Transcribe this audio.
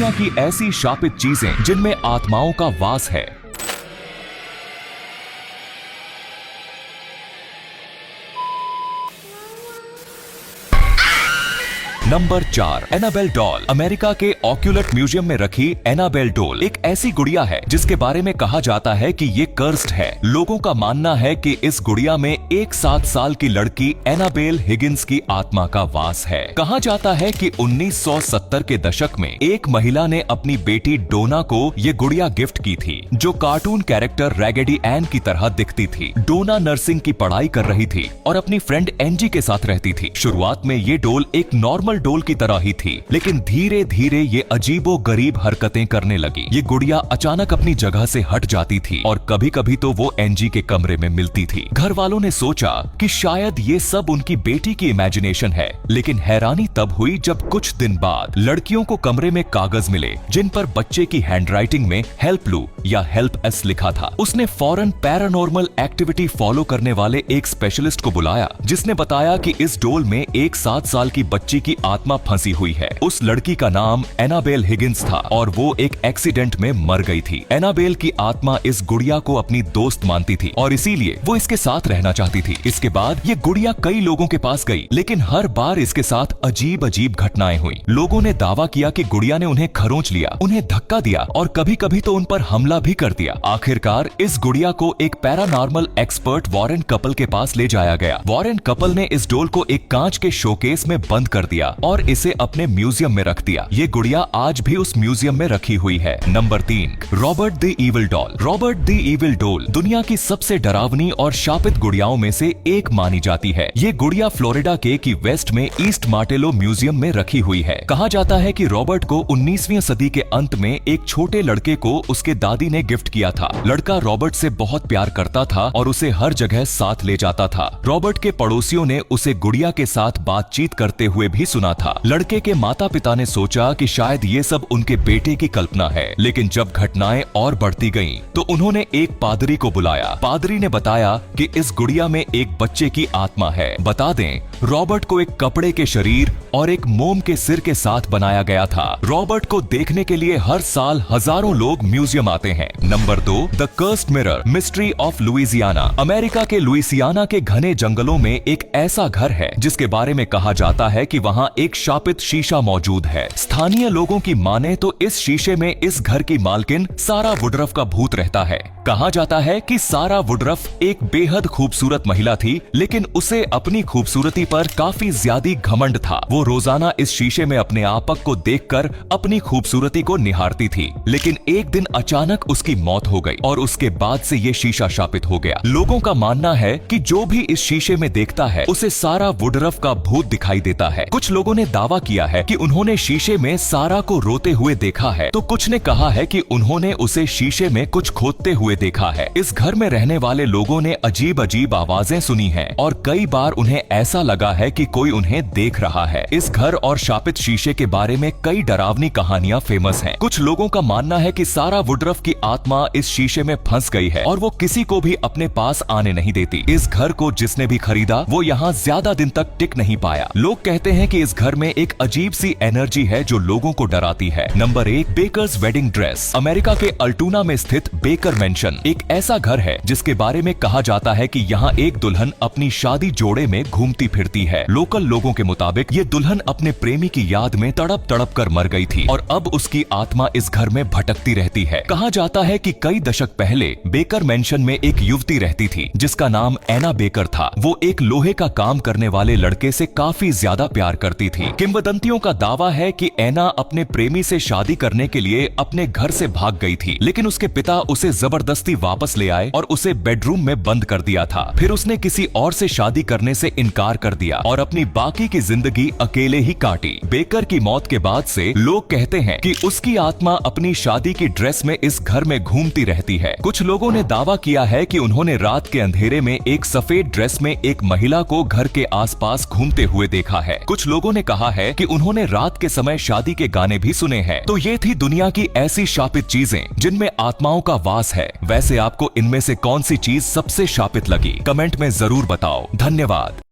दुनिया की ऐसी शापित चीजें जिनमें आत्माओं का वास है। Number 4, Annabelle doll. अमेरिका के ऑक्यूलेट म्यूजियम में रखी एनाबेल डॉल एक ऐसी गुड़िया है जिसके बारे में कहा जाता है कि ये कर्स्ड है। लोगों का मानना है कि इस गुड़िया में एक 7 साल की लड़की एनाबेल हिगिंस की आत्मा का वास है। कहा जाता है कि 1970 के दशक में एक महिला ने अपनी बेटी डोना को ये गुड़िया गिफ्ट की थी, जो कार्टून कैरेक्टर रैगेडी एन की तरह दिखती थी। डोना नर्सिंग की पढ़ाई कर रही थी और अपनी फ्रेंड एंजी के साथ रहती थी। शुरुआत में ये डॉल एक नॉर्मल डॉल की तरह ही थी, लेकिन धीरे धीरे ये अजीबो गरीब हरकतें करने लगी। ये गुड़िया अचानक अपनी जगह से हट जाती थी और कभी कभी तो वो एंजी के कमरे में मिलती थी। घर वालों ने सोचा कि शायद ये सब उनकी बेटी की इमेजिनेशन है, लेकिन हैरानी तब हुई जब कुछ दिन बाद लड़कियों को कमरे में कागज मिले जिन पर बच्चे की हैंडराइटिंग में हेल्प लू या हेल्प एस लिखा था। उसने फौरन पैरानॉर्मल एक्टिविटी फॉलो करने वाले एक स्पेशलिस्ट को बुलाया, जिसने बताया कि इस डॉल में एक 7 साल की बच्ची की आत्मा फंसी हुई है। उस लड़की का नाम एनाबेल हिगिंस था और वो एक एक्सीडेंट में मर गई थी। एनाबेल की आत्मा इस गुड़िया को अपनी दोस्त मानती थी और इसीलिए वो इसके साथ रहना चाहती थी। इसके बाद ये गुड़िया कई लोगों के पास गई, लेकिन हर बार इसके साथ अजीब अजीब घटनाएं हुई। लोगों ने दावा किया कि गुड़िया ने उन्हें खरोंच लिया, उन्हें धक्का दिया और कभी कभी तो उन पर हमला भी कर दिया। आखिरकार इस गुड़िया को एक पैरानॉर्मल एक्सपर्ट वॉरेन कपल के पास ले जाया गया। वॉरेन कपल ने इस डॉल को एक कांच के शोकेस में बंद कर दिया और इसे अपने म्यूजियम में रख दिया। ये गुड़िया आज भी उस म्यूजियम में रखी हुई है। Number 3, Robert the evil doll. Robert the evil doll दुनिया की सबसे डरावनी और शापित गुड़ियाओं में से एक मानी जाती है। ये गुड़िया फ्लोरिडा के की वेस्ट में ईस्ट मार्टेलो म्यूजियम में रखी हुई है। कहा जाता है कि रॉबर्ट को 19वीं सदी के अंत में एक छोटे लड़के को उसके दादी ने गिफ्ट किया था। लड़का रॉबर्ट से बहुत प्यार करता था और उसे हर जगह साथ ले जाता था। रॉबर्ट के पड़ोसियों ने उसे गुड़िया के साथ बातचीत करते हुए भी सुना था। लड़के के माता पिता ने सोचा कि शायद ये सब उनके बेटे की कल्पना है, लेकिन जब घटनाएं और बढ़ती गईं, तो उन्होंने एक पादरी को बुलाया। पादरी ने बताया कि इस गुड़िया में एक बच्चे की आत्मा है। बता दें, रॉबर्ट को एक कपड़े के शरीर और एक मोम के सिर के साथ बनाया गया था। रॉबर्ट को देखने के लिए हर साल हजारों लोग म्यूजियम आते हैं। Number 2, the cursed mirror, mystery of Louisiana. America के लुइसियाना के घने जंगलों में एक ऐसा घर है जिसके बारे में कहा जाता है कि वहाँ एक शापित शीशा मौजूद है। स्थानीय लोगों की माने तो इस शीशे में इस घर की मालकिन सारा वुडरफ का भूत रहता है। कहा जाता है कि सारा वुडरफ एक बेहद खूबसूरत महिला थी, लेकिन उसे अपनी खूबसूरती पर काफी ज्यादा घमंड था। वो रोजाना इस शीशे में अपने आपक को देखकर अपनी खूबसूरती को निहारती थी, लेकिन एक दिन अचानक उसकी मौत हो गई और उसके बाद से ये शीशा शापित हो गया। लोगों का मानना है कि जो भी इस शीशे में देखता है उसे सारा वुडरफ का भूत दिखाई देता है। कुछ लोगों ने दावा किया है कि उन्होंने शीशे में सारा को रोते हुए देखा है, तो कुछ ने कहा है कि उन्होंने उसे शीशे में कुछ खोदते हुए देखा है। इस घर में रहने वाले लोगों ने अजीब अजीब आवाजें सुनी हैं और कई बार उन्हें ऐसा लगा है कि कोई उन्हें देख रहा है। इस घर और शापित शीशे के बारे में कई डरावनी कहानियां फेमस हैं। कुछ लोगों का मानना है कि सारा वुडरफ की आत्मा इस शीशे में फंस गई है और वो किसी को भी अपने पास आने नहीं देती। इस घर को जिसने भी खरीदा वो यहाँ ज्यादा दिन तक टिक नहीं पाया। लोग कहते हैं कि इस घर में एक अजीब सी एनर्जी है जो लोगों को डराती है। Number 1, bakers wedding dress. America के अल्टूना में स्थित बेकर मेंशन एक ऐसा घर है जिसके बारे में कहा जाता है कि यहाँ एक दुल्हन अपनी शादी जोड़े में घूमती फिरती है। लोकल लोगों के मुताबिक ये दुल्हन अपने प्रेमी की याद में तड़प तड़प कर मर गई थी और अब उसकी आत्मा इस घर में भटकती रहती है। कहा जाता है कि कई दशक पहले बेकर मेंशन में एक युवती रहती थी जिसका नाम एना बेकर था। वो एक लोहे का काम करने वाले लड़के से काफी ज्यादा प्यार करती थी। किंवदंतियों का दावा है कि एना अपने प्रेमी से शादी करने के लिए अपने घर से भाग गई थी, लेकिन उसके पिता उसे जबरदस्ती वापस ले आए और उसे बेडरूम में बंद कर दिया था। फिर उसने किसी और से शादी करने से इनकार कर दिया और अपनी बाकी की जिंदगी अकेले ही काटी। बेकर की मौत के बाद से लोग कहते हैं कि उसकी आत्मा अपनी शादी की ड्रेस में इस घर में घूमती रहती है। कुछ लोगों ने दावा किया है कि उन्होंने रात के अंधेरे में एक सफेद ड्रेस में एक महिला को घर के आसपास घूमते हुए देखा है। कुछ लोगों ने कहा है कि उन्होंने रात के समय शादी के गाने भी सुने हैं। तो ये थी दुनिया की ऐसी शापित चीजें जिनमें आत्माओं का वास है। वैसे आपको इनमें से कौन सी चीज सबसे शापित लगी? कमेंट में जरूर बताओ। धन्यवाद।